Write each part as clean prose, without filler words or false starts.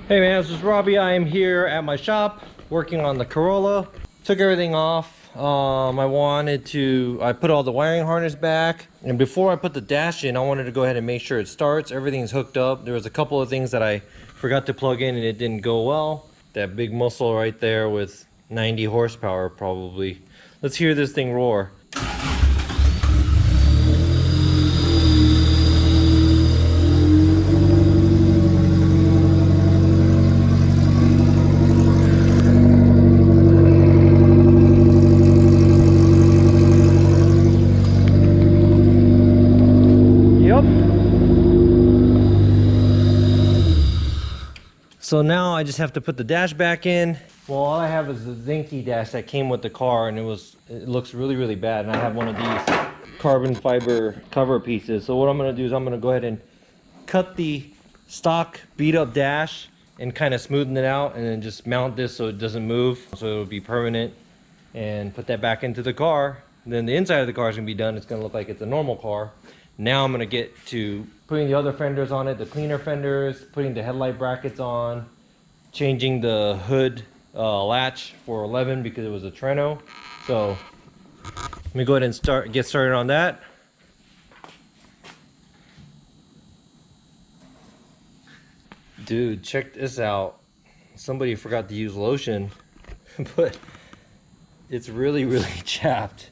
Hey man, this is Robbie. I am here at my shop working on the Corolla. Took everything off. I put all the wiring harness back, and before I put the dash in, I wanted to go ahead and make sure it starts. Everything's hooked up. There was a couple of things that I forgot to plug in and it didn't go well. That big muscle right there with 90 horsepower probably. Let's hear this thing roar. So now I just have to put the dash back in. Well, all I have is the Zinky dash that came with the car, and it looks really bad. And I have one of these carbon fiber cover pieces. So what I'm gonna do is I'm gonna go ahead and cut the stock beat up dash and kind of smoothen it out, and then just mount this so it doesn't move, so it'll be permanent, and put that back into the car. And then the inside of the car is gonna be done. It's gonna look like it's a normal car. Now I'm gonna get to putting the other fenders on it, the cleaner fenders, putting the headlight brackets on, changing the hood latch for Levin because it was a Treno. So let me go ahead and get started on that. Dude, check this out. Somebody forgot to use lotion, but it's really chapped.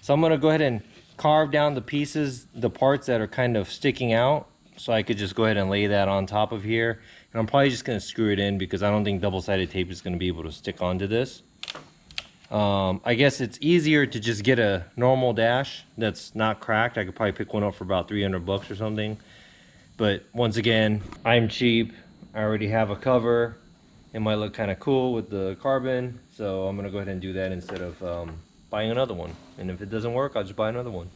So I'm gonna go ahead and carve down the pieces, the parts that are kind of sticking out, so I could just go ahead and lay that on top of here. And I'm probably just gonna screw it in because I don't think double-sided tape is gonna be able to stick onto this. I guess it's easier to just get a normal dash that's not cracked. I could probably pick one up for about 300 bucks or something. But once again, I'm cheap. I already have a cover. It might look kind of cool with the carbon, so I'm gonna go ahead and do that instead of buying another one. And if it doesn't work, I'll just buy another one.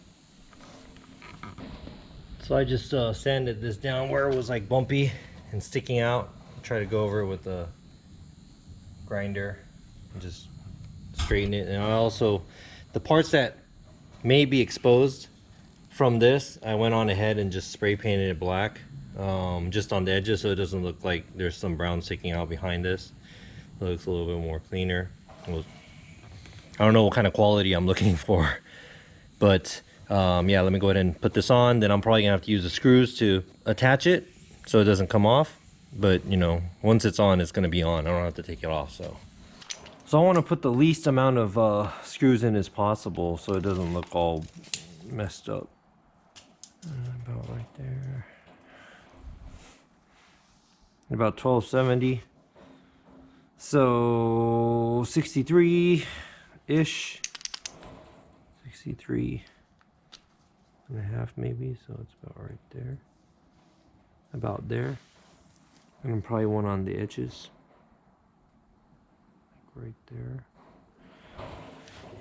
So I just sanded this down where it was like bumpy and sticking out. Try to go over it with a grinder and just straighten it. And I also, the parts that may be exposed from this, I went on ahead and just spray painted it black, just on the edges, so it doesn't look like there's some brown sticking out behind this. It looks a little bit more cleaner. I don't know what kind of quality I'm looking for, but yeah, let me go ahead and put this on. Then I'm probably gonna have to use the screws to attach it so it doesn't come off. But you know, once it's on, it's gonna be on. I don't have to take it off. So I want to put the least amount of screws in as possible so it doesn't look all messed up. About right there. About 1270. So 63-ish. 63 and a half maybe, so it's about right there. About there. And then probably one on the edges. Like right there.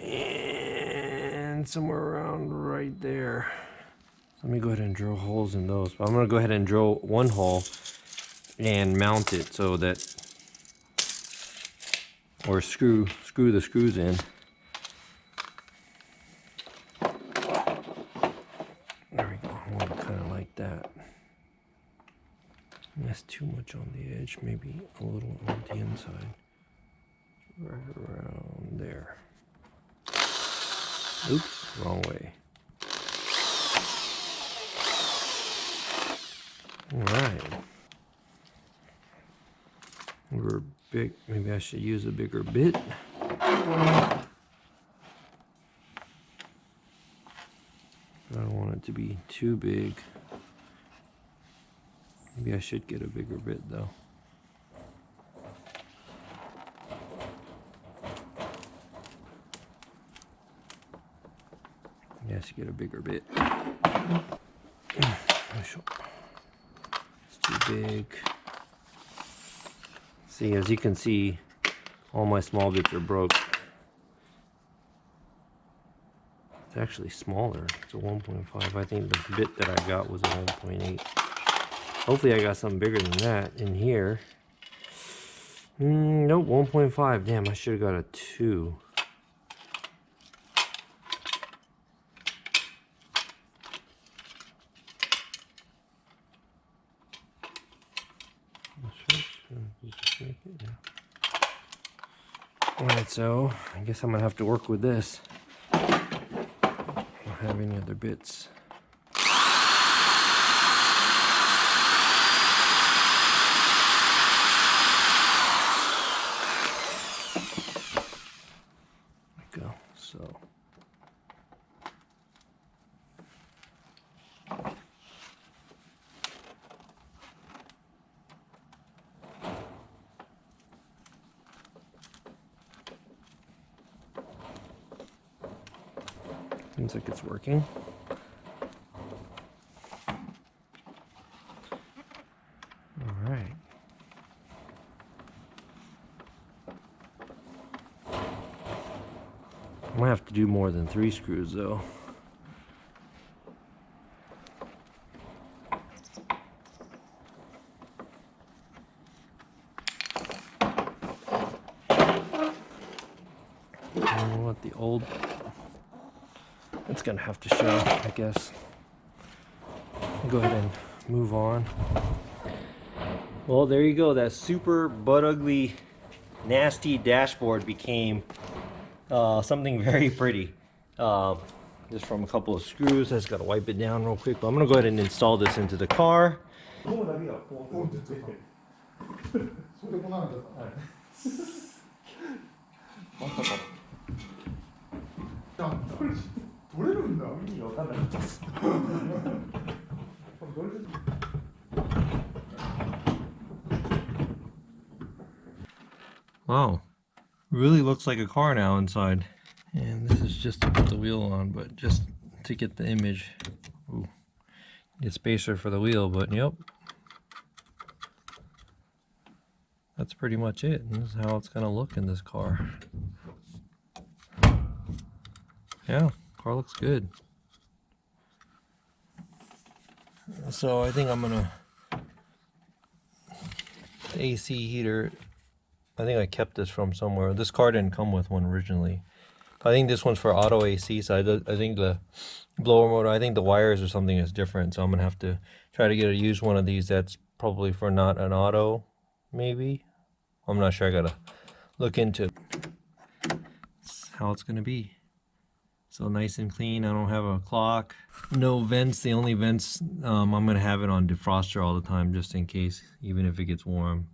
And somewhere around right there. So let me go ahead and drill holes in those. But I'm gonna go ahead and drill one hole and mount it so that, or screw the screws in. There we go, kind of like that. And that's too much on the edge, maybe a little on the inside. Right around there. Oops, wrong way. Alright. We're big, maybe I should use a bigger bit. I don't want it to be too big. Maybe I should get a bigger bit though. Yes, get a bigger bit. It's too big. See, as you can see, all my small bits are broke. It's actually smaller. It's a 1.5. I think the bit that I got was a 1.8. Hopefully I got something bigger than that in here. Nope, 1.5. Damn, I should have got a 2. Alright, so I guess I'm gonna have to work with this. I don't have any other bits. There we go. So seems like it's working. All right. I might have to do more than 3 screws though. What the old, it's gonna have to show, I guess. Go ahead and move on. Well, there you go. That super butt ugly, nasty dashboard became something very pretty. Just from a couple of screws. I just gotta wipe it down real quick. But I'm gonna go ahead and install this into the car. Wow, really looks like a car now inside. And this is just to put the wheel on, but just to get the image. Ooh, get spacer for the wheel, but yep. That's pretty much it. And this is how it's gonna look in this car. Yeah, car looks good. So I think I'm gonna, the AC heater, I think I kept this from somewhere. This car didn't come with one originally. I think this one's for auto AC, so I think the blower motor, I think the wires or something is different. So I'm gonna have to try to get a used one of these that's probably for not an auto, maybe. I'm not sure, I gotta look into it. That's how it's gonna be. So nice and clean. I don't have a clock. No vents. The only vents, I'm gonna have it on defroster all the time just in case, even if it gets warm.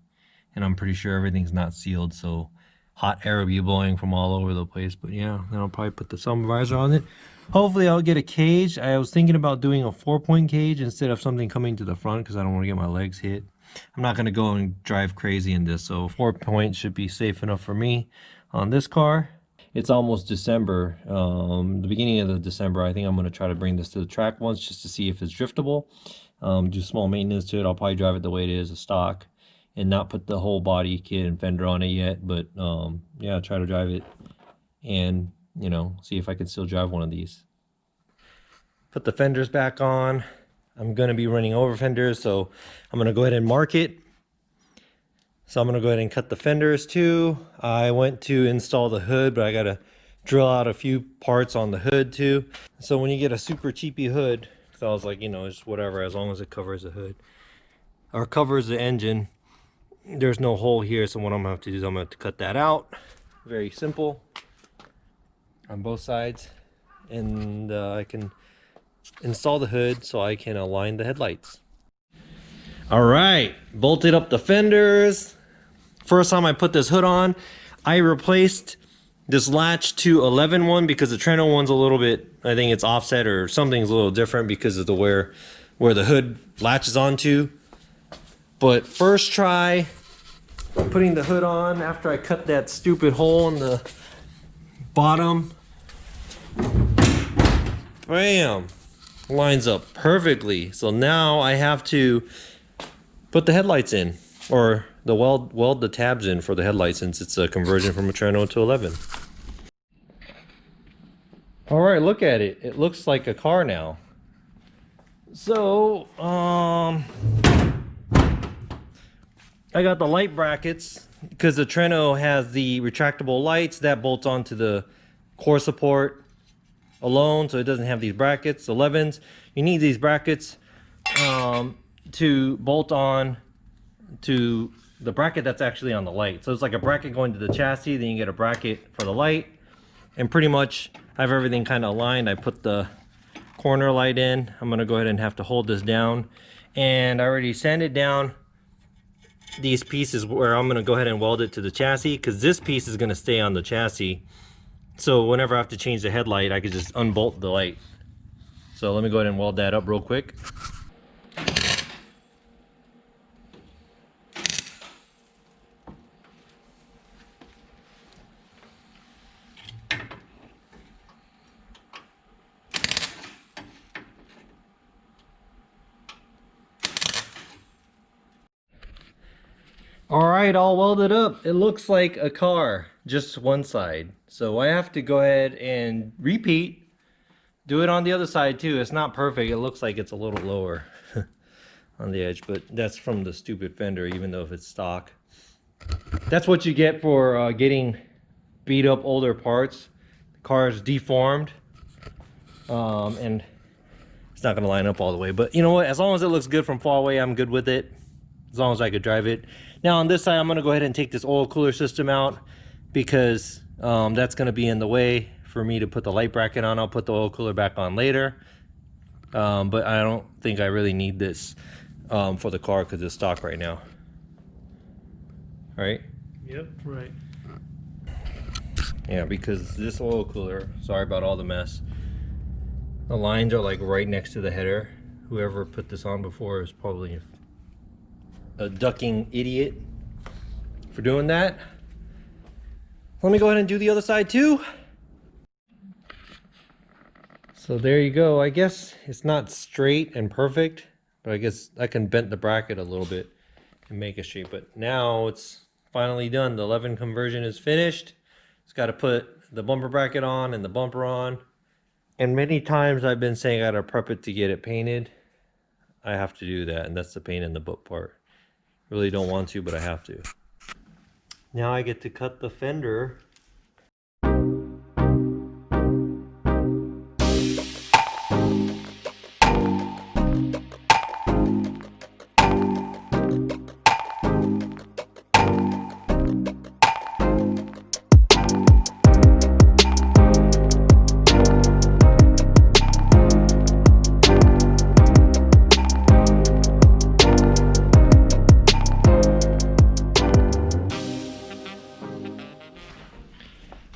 And I'm pretty sure everything's not sealed, so hot air will be blowing from all over the place. But yeah, then I'll probably put the sun visor on it. Hopefully I'll get a cage. I was thinking about doing a 4-point cage instead of something coming to the front because I don't want to get my legs hit. I'm not gonna go and drive crazy in this, so 4-point should be safe enough for me on this car. It's almost December, the beginning of the December. I think I'm gonna try to bring this to the track once just to see if it's driftable. Do small maintenance to it. I'll probably drive it the way it is, a stock, and not put the whole body kit and fender on it yet. But yeah, try to drive it and, you know, see if I can still drive one of these. Put the fenders back on. I'm gonna be running over fenders, so I'm gonna go ahead and mark it. So I'm gonna go ahead and cut the fenders too. I went to install the hood, but I gotta drill out a few parts on the hood too. So when you get a super cheapy hood, so I was like, you know, it's whatever, as long as it covers the hood or covers the engine. There's no hole here, so what I'm gonna have to do is I'm gonna have to cut that out. Very simple on both sides, and I can install the hood so I can align the headlights. All right, bolted up the fenders. First time I put this hood on, I replaced this latch to a Levin one because the Trento one's a little bit, I think it's offset or something's a little different because of the where the hood latches onto. But first try putting the hood on after I cut that stupid hole in the bottom. Bam! Lines up perfectly. So now I have to put the headlights in, or the weld the tabs in for the headlights, since it's a conversion from a Trento to 11. All right, look at it. It looks like a car now. So I got the light brackets because the Trento has the retractable lights that bolts onto the core support alone, so it doesn't have these brackets. 11s, you need these brackets to bolt on to the bracket that's actually on the light. So it's like a bracket going to the chassis, then you get a bracket for the light, and pretty much I have everything kind of aligned. I put the corner light in. I'm gonna go ahead and have to hold this down, and I already sanded down these pieces where I'm gonna go ahead and weld it to the chassis, because this piece is gonna stay on the chassis. So whenever I have to change the headlight, I could just unbolt the light. So let me go ahead and weld that up real quick. All right, all welded up. It looks like a car, just one side. So I have to go ahead and repeat, do it on the other side too. It's not perfect. It looks like it's a little lower on the edge, but that's from the stupid fender, even though if it's stock. That's what you get for getting beat up older parts. The car is deformed, and it's not gonna line up all the way, but you know what? As long as it looks good from far away, I'm good with it. As long as I could drive it. Now on this side, I'm gonna go ahead and take this oil cooler system out, because that's gonna be in the way for me to put the light bracket on. I'll put the oil cooler back on later, but I don't think I really need this for the car because it's stock right now. Right? Yep, right. Yeah, because this oil cooler, sorry about all the mess, the lines are like right next to the header. Whoever put this on before is probably a ducking idiot for doing that. Let me go ahead and do the other side too. So there you go. I guess it's not straight and perfect, but I guess I can bend the bracket a little bit and make it straight. But now it's finally done. The Levin conversion is finished. It's got to put the bumper bracket on and the bumper on. And many times I've been saying I got to prep it to get it painted. I have to do that, and that's the pain in the butt part. Really don't want to, but I have to. Now I get to cut the fender.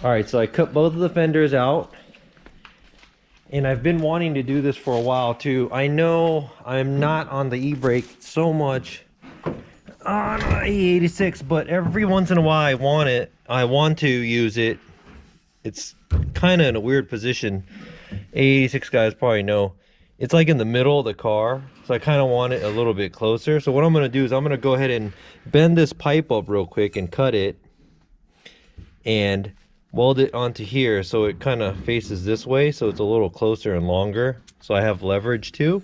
All right, so I cut both of the fenders out, and I've been wanting to do this for a while too. I know I'm not on the e-brake so much on AE86, but every once in a while I want to use it. It's kind of in a weird position. AE86 guys probably know. It's like in the middle of the car, so I kind of want it a little bit closer. So what I'm gonna do is I'm gonna go ahead and bend this pipe up real quick and cut it, and weld it onto here so it kind of faces this way, so it's a little closer and longer, so I have leverage too.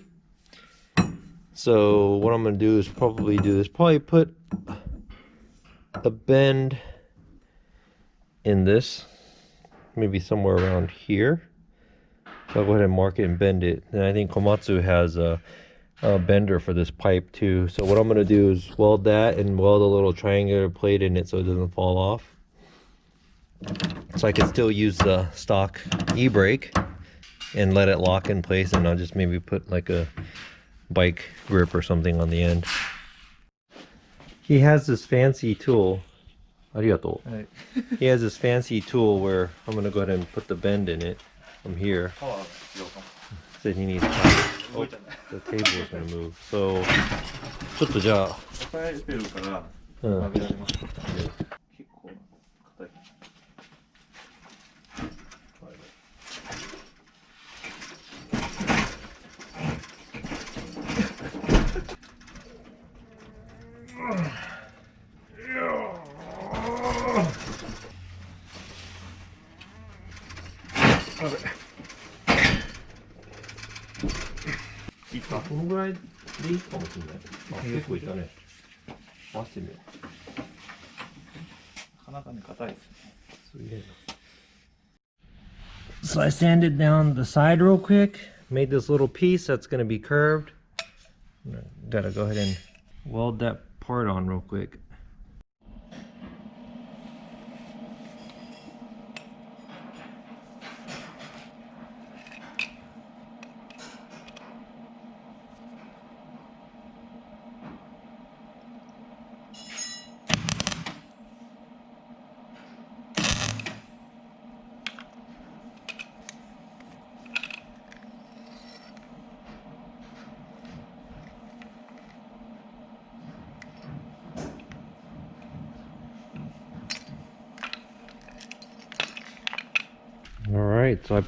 So what I'm going to do is probably put a bend in this, maybe somewhere around here. So I'll go ahead and mark it and bend it. And I think Komatsu has a bender for this pipe too. So what I'm going to do is weld that and weld a little triangular plate in it so it doesn't fall off. So I can still use the stock e-brake and let it lock in place, and I'll just maybe put like a bike grip or something on the end. He has this fancy tool. Arigato. Right. He has this fancy tool where I'm going to go ahead and put the bend in it from here. Said he needs oh, the table is going to move. So, ちょっとじゃあ。このぐらいでいいかもしれない。結構いったね。回してみよう。なかなかね、硬いですね。すげえな。So I sanded down the side real quick. Made this little piece that's going to be curved. Gotta go ahead and weld that part on real quick. right, so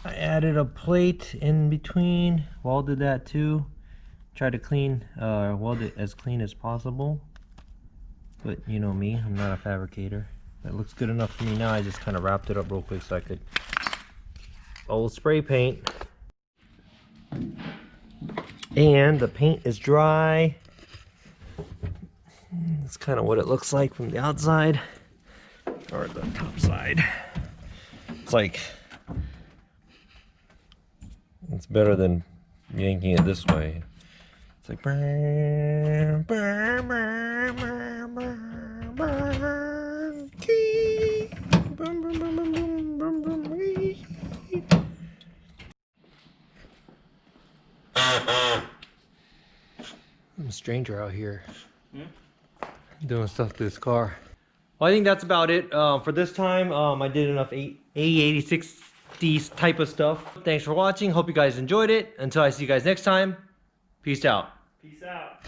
I added a plate in between, welded that too. Tried to weld it as clean as possible. But you know me, I'm not a fabricator. That looks good enough for me now. I just kind of wrapped it up real quick so I could spray paint. And the paint is dry. That's kind of what it looks like from the outside or the top side. It's like, it's better than yanking it this way. It's like burn, burn, burn, burn, burn, burn, key. Burn, burn, burn, burn, burn, burn, burn, burn. I'm a stranger out here doing stuff to this car. Well, I think that's about it for this time. I did enough AE86 type of stuff. Thanks for watching. Hope you guys enjoyed it. Until I see you guys next time, peace out. Peace out.